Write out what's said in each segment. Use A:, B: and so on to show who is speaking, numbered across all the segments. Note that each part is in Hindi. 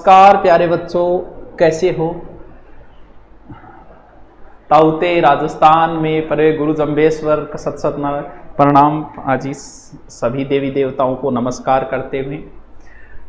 A: नमस्कार प्यारे बच्चों, कैसे हो। ताउते राजस्थान में परे गुरु जम्बेश्वर का सत सत प्रणाम। आज इस सभी देवी देवताओं को नमस्कार करते हुए,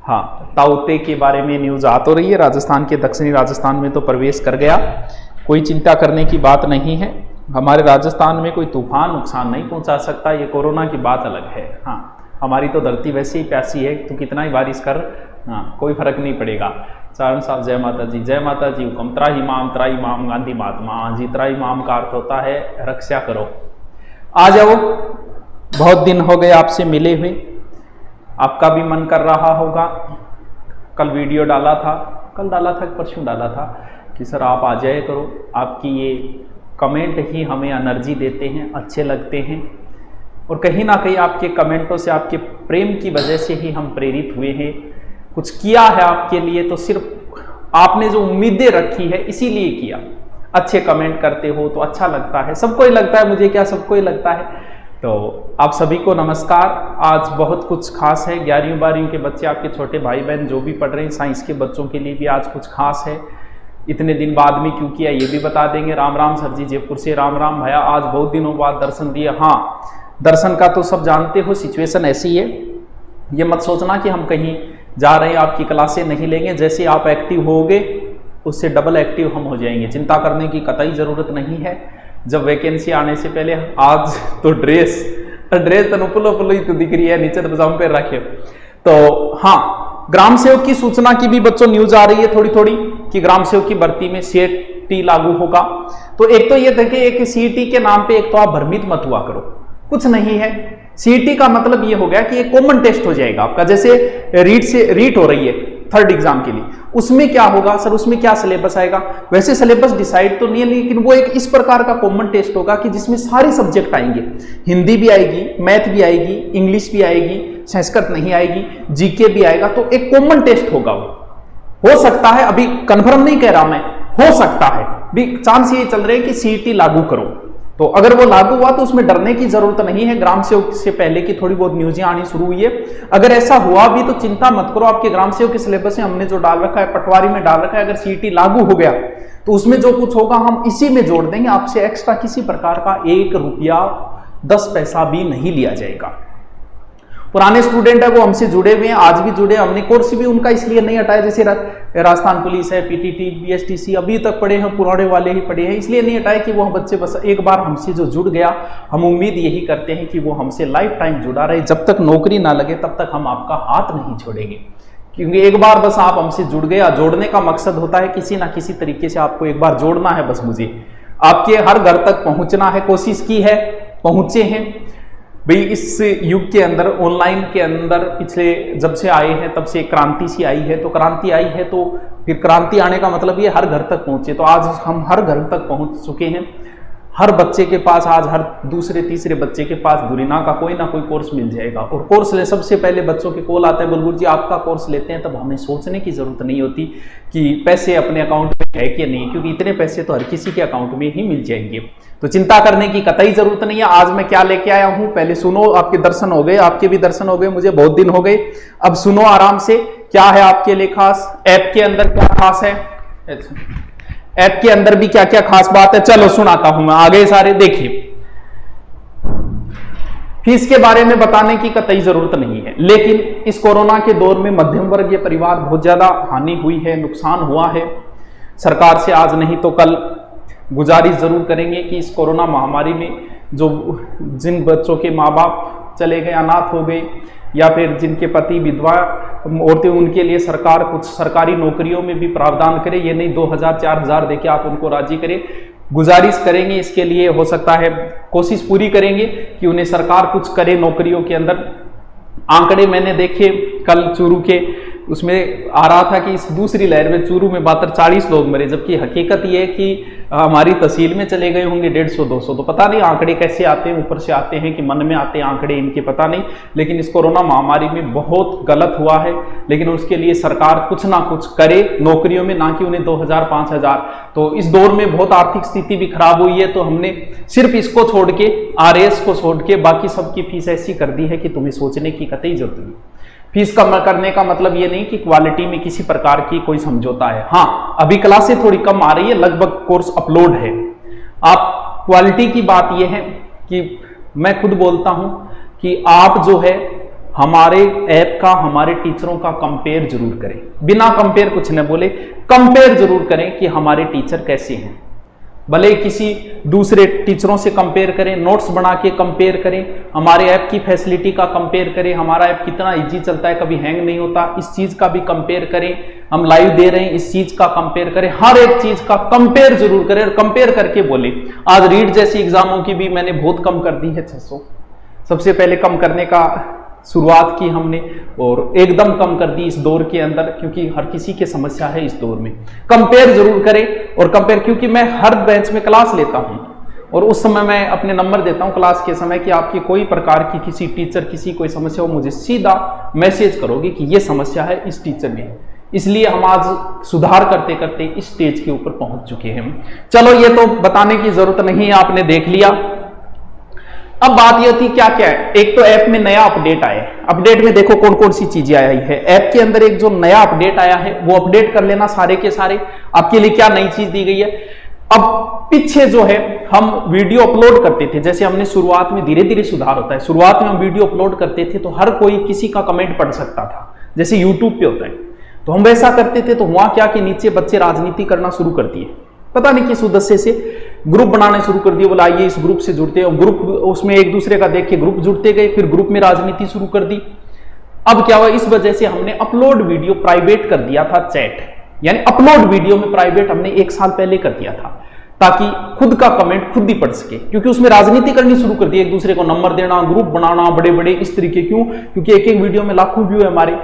A: हाँ, ताउते के बारे में न्यूज़ आ तो रही है। राजस्थान के दक्षिणी राजस्थान में तो प्रवेश कर गया, कोई चिंता करने की बात नहीं है। हमारे राजस्थान में कोई तूफान नुकसान नहीं पहुंचा सकता, ये कोरोना की बात अलग है। हाँ, हमारी तो धरती वैसे ही प्यासी है, तो कितना ही बारिश कर, हाँ, कोई फर्क नहीं पड़ेगा। चारण साहब जय माता जी, जय माता जी। हुकम त्राही माम गांधी महात्मा जी। त्राही माम का अर्थ होता है रक्षा करो। आ जाओ, बहुत दिन हो गए आपसे मिले हुए, आपका भी मन कर रहा होगा। कल वीडियो डाला था, कल डाला था, परसों डाला था कि सर आप आ जाए करो। आपकी ये कमेंट ही हमें एनर्जी देते हैं, अच्छे लगते हैं, और कहीं ना कहीं आपके कमेंटों से, आपके प्रेम की वजह से ही हम प्रेरित हुए हैं। कुछ किया है आपके लिए तो सिर्फ आपने जो उम्मीदें रखी है इसीलिए किया। अच्छे कमेंट करते हो तो अच्छा लगता है, सबको ही लगता है, मुझे क्या, सबको ही लगता है। तो आप सभी को नमस्कार। आज बहुत कुछ खास है। 11वीं 12वीं के बच्चे, आपके छोटे भाई बहन जो भी पढ़ रहे हैं, साइंस के बच्चों के लिए भी आज कुछ खास है। इतने दिन बाद में क्यों किया ये भी बता देंगे। राम राम सर जी, जयपुर से राम राम भैया, आज बहुत दिनों बाद दर्शन दिए। हाँ, दर्शन का तो सब जानते हो, सिचुएशन ऐसी है। ये मत सोचना कि हम कहीं जा रहे हैं, आपकी क्लासें नहीं लेंगे। जैसे आप एक्टिव होगे उससे डबल एक्टिव हम हो जाएंगे, चिंता करने की कतई ज़रूरत नहीं है। जब वैकेंसी आने से पहले, आज तो ड्रेस तो नुपुलो ही तो दिख रही है, नीचे तो पजामा पे रखे। तो हाँ, ग्राम सेवक की सूचना की भी बच्चों न्यूज आ रही है थोड़ी थोड़ी कि ग्राम सेवक की भर्ती में सीईटी लागू होगा। तो एक तो ये देखिए, एक सीईटी के नाम पे एक तो आप भ्रमित मत हुआ करो, कुछ नहीं है। सीईटी का मतलब ये हो गया कि एक कॉमन टेस्ट हो जाएगा आपका, जैसे रीट हो रही है थर्ड एग्जाम के लिए। उसमें क्या होगा सर, उसमें क्या सिलेबस आएगा, वैसे सिलेबस डिसाइड तो नहीं है, लेकिन वो एक इस प्रकार का कॉमन टेस्ट होगा कि जिसमें सारे सब्जेक्ट आएंगे। हिंदी भी आएगी, मैथ भी आएगी, इंग्लिश भी आएगी, संस्कृत नहीं आएगी, जीके भी आएगा। तो एक कॉमन टेस्ट होगा। वो हो सकता है, अभी कंफर्म नहीं कह रहा मैं, हो सकता है भी, चांस ये चल रहे हैं कि सीईटी लागू करो। तो अगर वो लागू हुआ तो उसमें डरने की जरूरत नहीं है। ग्राम सेवक से पहले की थोड़ी बहुत न्यूज़ें आनी शुरू हुई है। अगर ऐसा हुआ भी तो चिंता मत करो, आपके ग्राम सेवक के सिलेबस में हमने जो डाल रखा है, पटवारी में डाल रखा है, अगर सीईटी लागू हो गया तो उसमें जो कुछ होगा हम इसी में जोड़ देंगे। आपसे एक्स्ट्रा किसी प्रकार का 1 रुपया 10 पैसा भी नहीं लिया जाएगा। पुराने स्टूडेंट है वो हमसे जुड़े हुए हैं, आज भी जुड़े। हमने कोर्स भी उनका इसलिए नहीं हटाया, जैसे राजस्थान पुलिस है, पीटीटी, बीएसटीसी अभी तक पढ़े हैं, पुराने वाले ही पढ़े हैं, इसलिए नहीं हटाया कि वो बच्चे बस एक बार हमसे जो जुड़ गया, हम उम्मीद यही करते हैं कि वो हमसे लाइफ टाइम जुड़ा रहे। जब तक नौकरी ना लगे तब तक हम आपका हाथ नहीं छोड़ेंगे, क्योंकि एक बार बस आप हमसे जुड़ गए। जोड़ने का मकसद होता है किसी ना किसी तरीके से आपको एक बार जोड़ना है। बस मुझे आपके हर घर तक पहुंचना है, कोशिश की है, पहुंचे हैं भाई। इस युग के अंदर, ऑनलाइन के अंदर, पिछले जब से आए हैं तब से क्रांति सी आई है। तो क्रांति आई है तो फिर क्रांति आने का मतलब ये हर घर तक पहुंचे। तो आज हम हर घर तक पहुंच चुके हैं। हर बच्चे के पास, आज हर दूसरे तीसरे बच्चे के पास दुरीना का कोई ना कोई कोर्स मिल जाएगा। और कोर्स ले, सबसे पहले बच्चों के कॉल आता है, बुलबुल जी आपका कोर्स लेते हैं, तब हमें सोचने की जरूरत नहीं होती कि पैसे अपने अकाउंट में है कि नहीं, क्योंकि इतने पैसे तो हर किसी के अकाउंट में ही मिल जाएंगे। तो चिंता करने की कतई जरूरत नहीं है। आज मैं क्या लेके आया हूं पहले सुनो। आपके दर्शन हो गए, आपके भी दर्शन हो गए, मुझे बहुत दिन हो गए। अब सुनो आराम से, क्या है आपके लिए खास, ऐप के अंदर क्या खास है, ऐप के अंदर भी क्या क्या खास बात है, चलो सुनाता हूं मैं। आगे सारे देखिए, फीस के बारे में बताने की कतई जरूरत नहीं है, लेकिन इस कोरोना के दौर में मध्यम वर्गीय परिवार बहुत ज्यादा हानि हुई है, नुकसान हुआ है। सरकार से आज नहीं तो कल गुजारिश जरूर करेंगे कि इस कोरोना महामारी में जो जिन बच्चों के माँ बाप चले गए, अनाथ हो गए, या फिर जिनके पति विधवा औरतें, उनके लिए सरकार कुछ सरकारी नौकरियों में भी प्रावधान करे। ये नहीं 2000 4000 देके आप उनको राजी करें। गुजारिश करेंगे इसके लिए, हो सकता है कोशिश पूरी करेंगे कि उन्हें सरकार कुछ करे नौकरियों के अंदर। आंकड़े मैंने देखे कल चूरू के, उसमें आ रहा था कि इस दूसरी लहर में चूरू में मात्र 40 लोग मरे, जबकि हकीकत ये है कि हमारी तहसील में चले गए होंगे 150-200। तो पता नहीं आंकड़े कैसे आते हैं, ऊपर से आते हैं कि मन में आते हैं आंकड़े, इनके पता नहीं। लेकिन इस कोरोना महामारी में बहुत गलत हुआ है, लेकिन उसके लिए सरकार कुछ ना कुछ करे नौकरियों में, ना कि उन्हें 2000 5000। तो इस दौर में बहुत आर्थिक स्थिति भी खराब हुई है, तो हमने सिर्फ इसको छोड़ के, आरएएस को छोड़ के बाकी सबकी फीस ऐसी कर दी है कि तुम्हें सोचने की कतई जरूरत नहीं। फीस कम करने का मतलब ये नहीं कि क्वालिटी में किसी प्रकार की कोई समझौता है। हाँ, अभी क्लासें थोड़ी कम आ रही है, लगभग कोर्स अपलोड है। आप क्वालिटी की बात ये है कि मैं खुद बोलता हूं कि आप जो है हमारे ऐप का, हमारे टीचरों का कंपेयर जरूर करें। बिना कंपेयर कुछ न बोले, कंपेयर जरूर करें कि हमारे टीचर कैसे हैं। भले किसी दूसरे टीचरों से कंपेयर करें, नोट्स बना के कंपेयर करें, हमारे ऐप की फैसिलिटी का कंपेयर करें, हमारा ऐप कितना इजी चलता है, कभी हैंग नहीं होता, इस चीज का भी कंपेयर करें, हम लाइव दे रहे हैं इस चीज का कंपेयर करें, हर एक चीज का कंपेयर जरूर करें और कंपेयर करके बोले। आज रीड जैसी एग्जामों की भी मैंने बहुत कम कर दी है, 600 सबसे पहले कम करने का शुरुआत की हमने और एकदम कम कर दी इस दौर के अंदर, क्योंकि हर किसी की समस्या है इस दौर में। कंपेयर जरूर करें और कंपेयर, क्योंकि मैं हर बैच में क्लास लेता हूं और उस समय मैं अपने नंबर देता हूं क्लास के समय कि आपकी कोई प्रकार की किसी टीचर की कोई समस्या हो, मुझे सीधा मैसेज करोगे कि ये समस्या है इस टीचर में। इसलिए हम आज सुधार करते करते इस स्टेज के ऊपर पहुंच चुके हैं। चलो, ये तो बताने की जरूरत नहीं है, आपने देख लिया। अब बात ये होती क्या क्या है। एक तो ऐप में नया अपडेट आया है। अपडेट में देखो कौन कौन सी चीजें आई है। ऐप के अंदर एक जो नया अपडेट आया है वो अपडेट कर लेना सारे के सारे। आपके लिए क्या नई चीज दी गई है। अब पीछे जो है हम वीडियो अपलोड करते थे, जैसे हमने शुरुआत में, धीरे धीरे सुधार होता है। शुरुआत में हम वीडियो अपलोड करते थे तो हर कोई किसी का कमेंट पढ़ सकता था, जैसे यूट्यूब पे होता है। तो हम वैसा करते थे तो हुआ क्या कि नीचे बच्चे राजनीति करना शुरू कर दिए, पता नहीं किस उद्देश्य से ग्रुप बनाने शुरू कर दिए। बोला आइए इस ग्रुप से जुड़ते हैं, ग्रुप उसमें एक दूसरे का देख के ग्रुप जुड़ते गए, फिर ग्रुप में राजनीति शुरू कर दी। अब क्या हुआ, इस वजह से हमने अपलोड वीडियो प्राइवेट कर दिया था। चैट यानी अपलोड वीडियो में प्राइवेट हमने 1 साल पहले कर दिया था, ताकि खुद का कमेंट खुद ही पढ़ सके, क्योंकि उसमें राजनीति करनी शुरू कर दी, एक दूसरे को नंबर देना, ग्रुप बनाना बड़े बड़े इस तरीके। क्यों? क्योंकि एक एक वीडियो में लाखों व्यू है हमारे,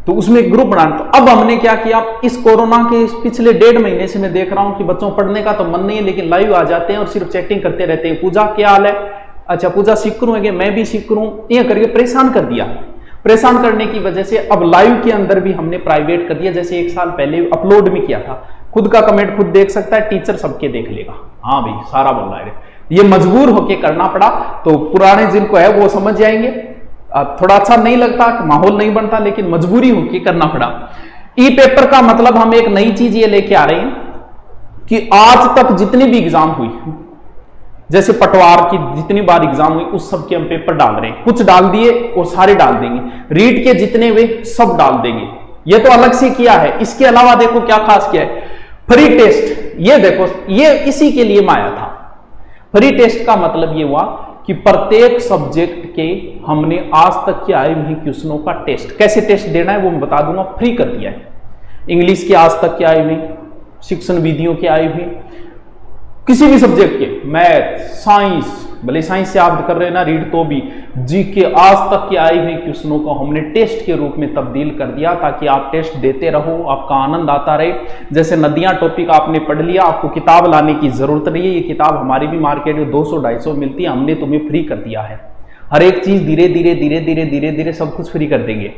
A: तो उसमें ग्रुप बनाना। तो अब हमने क्या किया, इस कोरोना के पिछले 1.5 महीने से मैं देख रहा हूं कि बच्चों पढ़ने का तो मन नहीं है, लेकिन लाइव आ जाते हैं और सिर्फ चैटिंग करते रहते हैं। पूजा क्या हाल है, अच्छा पूजा सीख करूं, मैं भी सीख करूं, ये करके परेशान कर दिया। परेशान करने की वजह से अब लाइव के अंदर भी हमने प्राइवेट कर दिया, जैसे 1 साल पहले अपलोड में किया था। खुद का कमेंट खुद देख सकता है, टीचर सबके देख लेगा। हाँ भाई सारा बोल रहा है, ये मजबूर होके करना पड़ा। तो पुराने जिनको है वो समझ जाएंगे, थोड़ा अच्छा नहीं लगता, माहौल नहीं बनता, लेकिन मजबूरी होके करना पड़ा। ई पेपर का मतलब हम एक नई चीज ये लेके आ रहे हैं कि आज तक जितनी भी एग्जाम हुई, जैसे पटवार की जितनी बार एग्जाम हुई, उस सब के हम पेपर डाल रहे हैं। कुछ डाल दिए और सारे डाल देंगे, रीड के जितने हुए सब डाल देंगे। ये तो अलग से किया है। इसके अलावा देखो क्या खास किया है, फ्री टेस्ट। ये देखो, ये इसी के लिए मैं आया था। फ्री टेस्ट का मतलब ये हुआ कि प्रत्येक सब्जेक्ट के हमने आज तक के आए हुए क्वेश्चनों का टेस्ट, कैसे टेस्ट देना है वो मैं बता दूंगा, फ्री कर दिया है। इंग्लिश के आज तक के आए हुए, शिक्षण विधियों के आए हुए, किसी भी सब्जेक्ट के, मैथ, साइंस, भले साइंस से आप कर रहे हैं ना रीड, तो भी जी के आज तक के आए हुए क्वेश्चनों को हमने टेस्ट के रूप में तब्दील कर दिया, ताकि आप टेस्ट देते रहो, आपका आनंद आता रहे। जैसे नदियां टॉपिक आपने पढ़ लिया, आपको किताब लाने की जरूरत नहीं है। ये किताब हमारी भी मार्केट में 200-250 मिलती है, हमने तुम्हें फ्री कर दिया है। हर एक चीज धीरे धीरे धीरे धीरे धीरे धीरे सब कुछ फ्री कर देंगे,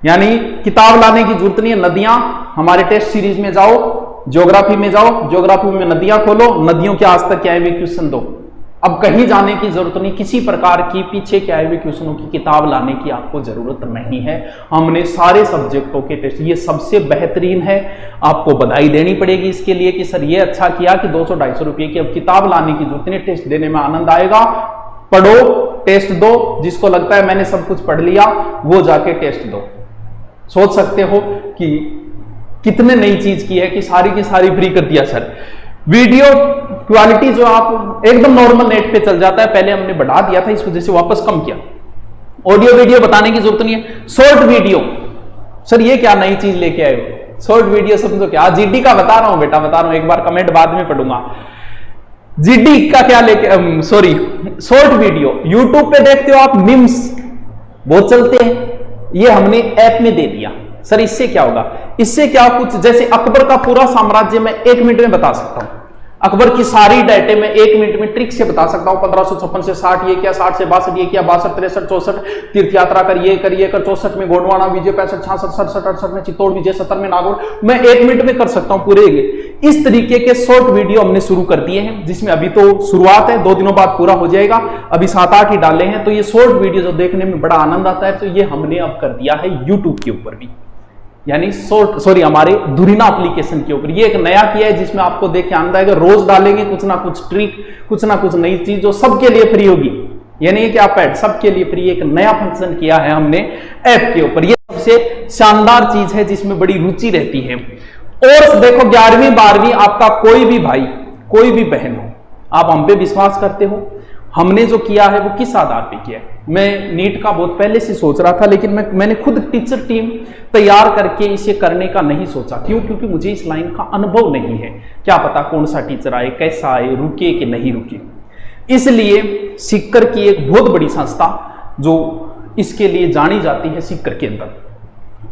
A: यानी किताब लाने की जरूरत नहीं है। नदियां हमारे टेस्ट सीरीज में जाओ, ज्योग्राफी में जाओ, ज्योग्राफी में नदियां खोलो, नदियों के आज तक के आए हुए क्वेश्चन दो। अब कहीं जाने की जरूरत नहीं, किसी प्रकार की पीछे के आए हुए क्वेश्चनों की किताब लाने की आपको जरूरत नहीं है। हमने सारे सब्जेक्टों के टेस्ट, ये सबसे बेहतरीन है। आपको बधाई देनी पड़ेगी इसके लिए कि सर ये अच्छा किया कि 200-250 रुपए की अब किताब लाने की जरूरत नहीं, टेस्ट देने में आनंद आएगा। पढ़ो, टेस्ट दो, जिसको लगता है मैंने सब कुछ पढ़ लिया वो जाके टेस्ट दो। सोच सकते हो कि कितने नई चीज की है कि सारी की सारी फ्री कर दिया सर। वीडियो क्वालिटी जो आप एकदम नॉर्मल नेट पे चल जाता है, पहले हमने बढ़ा दिया था, इस वजह से वापस कम किया। ऑडियो वीडियो बताने की जरूरत नहीं है। शॉर्ट वीडियो, सर ये क्या नई चीज लेके आए हो, शॉर्ट वीडियो समझो क्या, जीडी का बता रहा हूं बेटा, बता रहा हूं, एक बार कमेंट बाद में पढ़ूंगा। जीडी का क्या लेके, सॉरी शॉर्ट वीडियो यूट्यूब पे देखते हो आप, मीम्स बहुत चलते हैं, ये हमने ऐप में दे दिया। सर इससे क्या होगा, इससे क्या, कुछ जैसे अकबर का पूरा साम्राज्य मैं 1 मिनट में बता सकता हूं। अकबर की सारी डाटे मैं 1 मिनट में ट्रिक से बता सकता हूं। 1556 से 60 ये किया, 60 से 62 ये किया, 62 63 64 तीर्थ यात्रा कर 64 में गोंडवाना विजय, 65 66 67 68 में चित्तौड़ विजय, 70 में नागौर। मैं 1 मिनट में कर सकता हूं पूरे। इस तरीके के शॉर्ट वीडियो हमने शुरू कर दिए हैं, जिसमें अभी तो शुरुआत है, 2 दिनों बाद पूरा हो जाएगा, अभी 7-8 ही डाले हैं। तो ये शॉर्ट वीडियो जो देखने में बड़ा आनंद आता है, तो ये हमने अब कर दिया है यूट्यूब के ऊपर भी, यानी हमारे धुरीना एप्लीकेशन के ऊपर। ये एक नया किया है जिसमें आपको देख के आनंद आएगा। रोज डालेंगे कुछ ना कुछ ट्रिक, कुछ ना कुछ नई चीज जो सबके लिए फ्री होगी। ये नहीं है कि आप ऐड, सबके लिए फ्री। एक नया फंक्शन किया है हमने ऐप के ऊपर। ये सबसे शानदार चीज है जिसमें बड़ी रुचि रहती है। और देखो 11वीं 12वीं आपका कोई भी भाई, कोई भी बहन हो, आप हम पे विश्वास करते हो। हमने जो किया है वो किस आधार पे किया है? मैं नीट का बहुत पहले से सोच रहा था, लेकिन मैंने खुद टीचर टीम तैयार करके इसे करने का नहीं सोचा। क्यों? क्योंकि मुझे इस लाइन का अनुभव नहीं है। क्या पता कौन सा टीचर आए, कैसा आए, रुके कि नहीं रुके। इसलिए सीकर की एक बहुत बड़ी संस्था जो इसके लिए जानी जाती है, सीकर के अंदर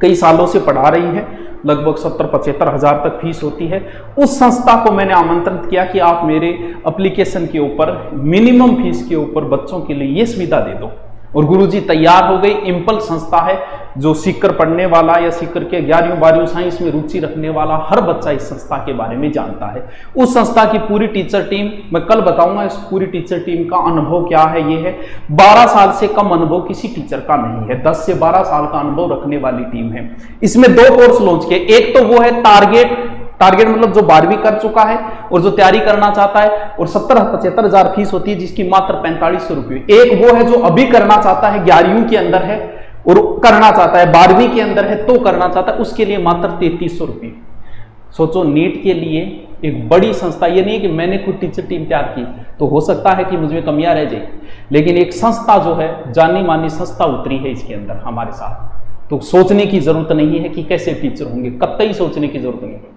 A: कई सालों से पढ़ा रही है, लगभग 70-75 हजार तक फीस होती है। उस संस्था को मैंने आमंत्रित किया कि आप मेरे एप्लीकेशन के ऊपर मिनिमम फीस के ऊपर बच्चों के लिए ये सुविधा दे दो। और गुरुजी तैयार हो गई। इम्पल संस्था है, जो सीकर पढ़ने वाला या सीकर के 11वीं 12वीं साइंस में रुचि रखने वाला हर बच्चा इस संस्था के बारे में जानता है। उस संस्था की पूरी टीचर टीम, मैं कल बताऊंगा इस पूरी टीचर टीम का अनुभव क्या है। ये है 12 साल से कम अनुभव किसी टीचर का नहीं है, 10 से 12 साल का अनुभव रखने वाली टीम है। इसमें 2 कोर्स लॉन्च किए। एक तो वो है टारगेट मतलब जो 12वीं कर चुका है और जो तैयारी करना चाहता है, और 70-75 हजार फीस होती है, जिसकी मात्र 4500 रुपये। एक वो है जो अभी करना चाहता है, 11वीं के अंदर है और करना चाहता है, 12वीं के अंदर है तो करना चाहता है, उसके लिए मात्र 3300 रुपये। सोचो, नीट के लिए एक बड़ी संस्था। ये नहीं है कि मैंने खुद टीचर टीम तैयार की, तो हो सकता है कि मुझमें कमियां रह जाए, लेकिन एक संस्था जो है, जानी मानी संस्था उतरी है इसके अंदर हमारे साथ। तो सोचने की जरूरत नहीं है कि कैसे टीचर होंगे, कतई सोचने की जरूरत नहीं है।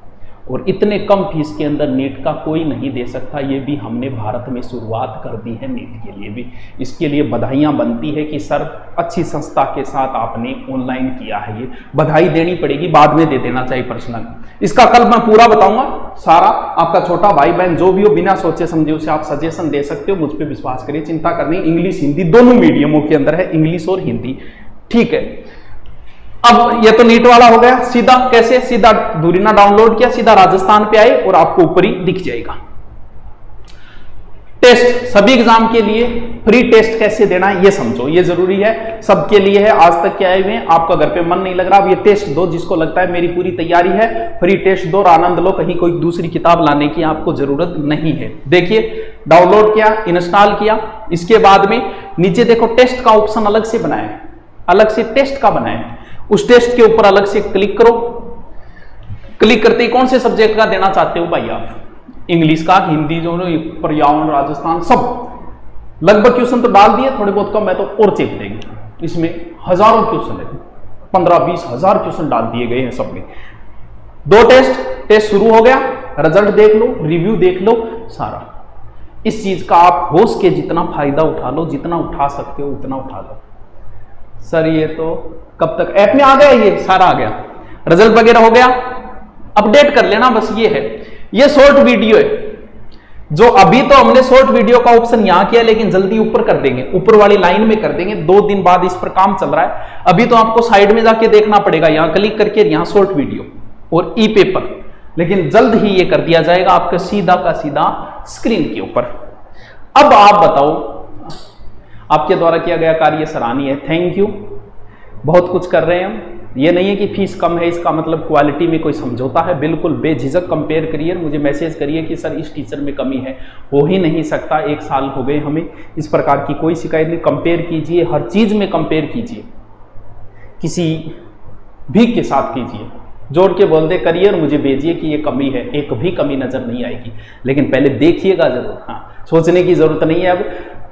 A: और इतने कम फीस के अंदर नीट का कोई नहीं दे सकता। ये भी हमने भारत में शुरुआत कर दी है नीट के लिए भी। इसके लिए बधाइयां बनती है कि सर अच्छी संस्था के साथ आपने ऑनलाइन किया है। ये बधाई देनी पड़ेगी, बाद में दे देना चाहिए पर्सनल। इसका कल मैं पूरा बताऊंगा सारा। आपका छोटा भाई बहन जो भी हो, बिना सोचे समझे उसे आप सजेशन दे सकते हो। मुझ पर विश्वास करिए, चिंता करनी। इंग्लिश हिंदी दोनों मीडियमों के अंदर है, इंग्लिश और हिंदी। ठीक है, अब ये तो नीट वाला हो गया। सीधा कैसे? सीधा धुरीना डाउनलोड किया, सीधा राजस्थान पे आए और आपको ऊपर ही दिख जाएगा। टेस्ट सभी एग्जाम के लिए फ्री टेस्ट कैसे देना है ये समझो, ये जरूरी है, सबके लिए है। आज तक के आए हुए हैं, आपका घर पे मन नहीं लग रहा, अब ये टेस्ट दो। जिसको लगता है मेरी पूरी तैयारी है, फ्री टेस्ट दो और आनंद लो, कहीं कोई दूसरी किताब लाने की आपको जरूरत नहीं है। देखिए, डाउनलोड किया, इंस्टॉल किया, इसके बाद में नीचे देखो टेस्ट का ऑप्शन अलग से बनाया है, अलग से टेस्ट का बनाया है। उस टेस्ट के ऊपर अलग से क्लिक करो। क्लिक करते ही कौन से सब्जेक्ट का देना चाहते हो भाई आप? इंग्लिश का, हिंदी, जो पर्यावरण, राजस्थान, सब लगभग क्वेश्चन तो डाल दिए, थोड़े बहुत कम है तो और चेक देंगे। इसमें हजारों क्वेश्चन है, 15-20 हजार क्वेश्चन डाल दिए गए हैं सब में। 2 टेस्ट शुरू हो गया, रिजल्ट देख लो, रिव्यू देख लो, सारा। इस चीज का आप होश के जितना फायदा उठा लो, जितना उठा सकते हो उतना उठा लो। सर ये तो कब तक ऐप में आ गया? ये सारा आ गया, रिजल्ट वगैरह हो गया, अपडेट कर लेना बस। ये है, ये शॉर्ट वीडियो है, जो अभी तो हमने शॉर्ट वीडियो का ऑप्शन यहां किया, लेकिन जल्दी ऊपर कर देंगे, ऊपर वाली लाइन में कर देंगे। 2 दिन बाद इस पर काम चल रहा है। अभी तो आपको साइड में जाके देखना पड़ेगा, यहां क्लिक करके, यहां शॉर्ट वीडियो और ई पेपर, लेकिन जल्द ही ये कर दिया जाएगा आपका सीधा का सीधा स्क्रीन के ऊपर। अब आप बताओ, आपके द्वारा किया गया कार्य सराहनीय है, थैंक यू। बहुत कुछ कर रहे हैं हम। ये नहीं है कि फीस कम है इसका मतलब क्वालिटी में कोई समझौता है, बिल्कुल बेझिझक कंपेयर करिए, मुझे मैसेज करिए कि सर इस टीचर में कमी है। हो ही नहीं सकता, 1 साल हो गए हमें, इस प्रकार की कोई शिकायत नहीं। कंपेयर कीजिए, हर चीज में कंपेयर कीजिए, किसी भी के साथ कीजिए, जोड़ के बोल दे करिए और मुझे भेजिए कि ये कमी है, एक भी कमी नजर नहीं आएगी, लेकिन पहले देखिएगा जरूर। हाँ, सोचने की जरूरत नहीं है अब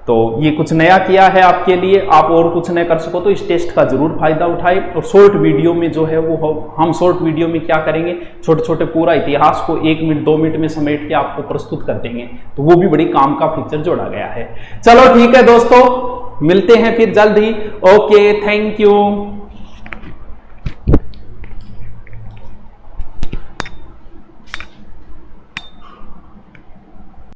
A: तो। ये कुछ नया किया है आपके लिए, आप और कुछ नया कर सको तो इस टेस्ट का जरूर फायदा उठाए। और शॉर्ट वीडियो में जो है वो हम शॉर्ट वीडियो में क्या करेंगे, छोटे छोटे पूरा इतिहास को 1 मिनट 2 मिनट में समेट के आपको प्रस्तुत कर देंगे, तो वो भी बड़ी काम का फीचर जोड़ा गया है। चलो ठीक है दोस्तों, मिलते हैं फिर जल्द ही। Okay, thank you.